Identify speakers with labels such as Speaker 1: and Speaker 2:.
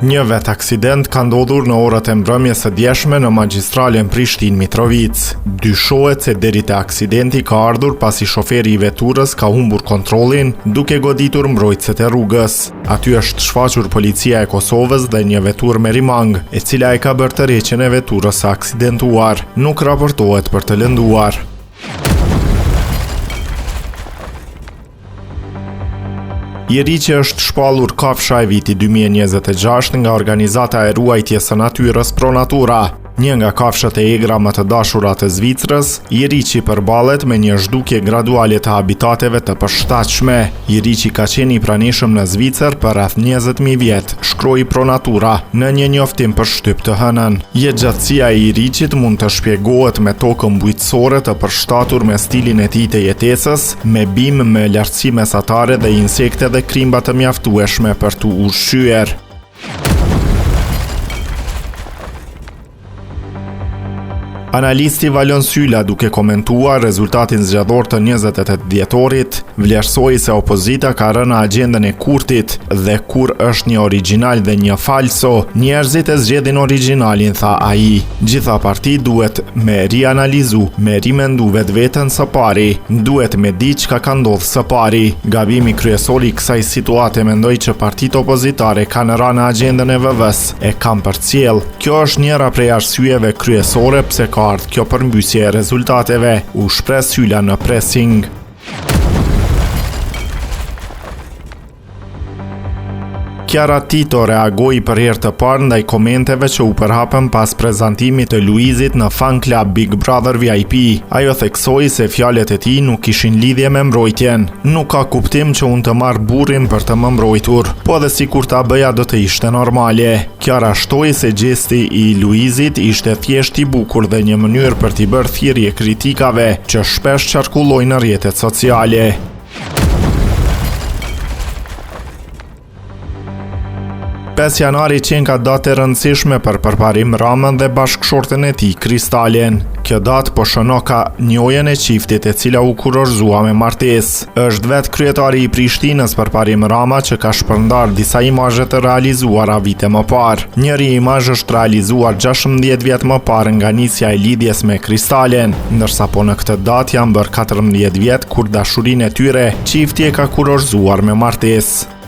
Speaker 1: Një vet aksident ka ndodhur në orët e mbrëmjes së djeshme në magjistralen Prishtinë-Mitrovic. Dyshohet se deri te aksidenti ka ardhur pasi shoferi i veturës ka humbur kontrollin duke goditur mbrojtëset e rrugës. Aty është shfaqur policia e Kosovës dhe një veturë me rimang, e cila e ka bërë tërheqjen e veturës së aksidentuar. Nuk raportohet për të lënduar. Jeriqe është shpallur kafsha e vitit 2026 nga organizata e ruajtjes së natyrës Pro Natura. Një nga kafshat e egra më të dashura të Zvicrës, Jeriqi përballet me një zhdukje graduale të habitateve të përshtatshme. Jeriqi ka qenë i pranishëm në Zvicër për rreth 20.000 vjet, shkroi Pro Natura në një njoftim për shtyp të hënën. Jetëgjatësia e Jeriqit mund të shpjegohet me tokën bujqësore të përshtatur me stilin e tij të jetesës, me bimë me lartësi mesatare dhe insekte dhe krimba të mjaftueshme për t'u ushqyer. Analisti Valon Sylla, duke komentuar rezultatin zgjedhor të 28 dhjetorit, vlerësoi se opozita ka rënë në agjendën e Kurtit dhe kur është një origjinal dhe një falso, njerëzit e zgjedhin origjinalin, tha ai. Gjitha partitë duhet me rianalizu, me rimendu vetveten së pari, duhet me di çka ka ndodhur së pari. Gabimi kryesor i kësaj situate mendoj që partitë opozitare kanë rënë në agjendën e VV-s, e kanë përcjell. Kjo është njëra prej arsyeve kryesore pse ka ardhur kjo përmbysje e rezultateve, u shpreh Sylla në pressing. Chiara Tito reagoi për herë të parë ndaj komenteve që u përhapën pas prezantimit të Luizit në fan club Big Brother VIP. Ajo theksoi se fjalët e tij nuk kishin lidhje me mbrojtjen. Nuk ka kuptim që unë të marr burrin për të më mbrojtur, po edhe sikur ta bëja do të ishte normale. Chiara shtoi se gjesti i Luizit ishte thjesht i bukur dhe një mënyrë për t'i bërë thirrje kritikave që shpesh qarkullojnë në rrjetet sociale. Janari qenë ka datë e rëndësishme për përparim Ramën dhe bashkëshorten e tij Kristalen. Kjo datë po shënon ka njojën e çiftit e cila u kurorëzua me martesë. Është vetë kryetari i Prishtinës përparim Rama që ka shpërndar disa imazhe të realizuara vite më parë. Njëri imazh është realizuar 16 vjet më parë nga nisja e lidhjes me Kristalen, ndërsa po në këtë datë janë bërë 14 vjet kur dashurinë e tyre çifti e ka kurorëzuar me martesë.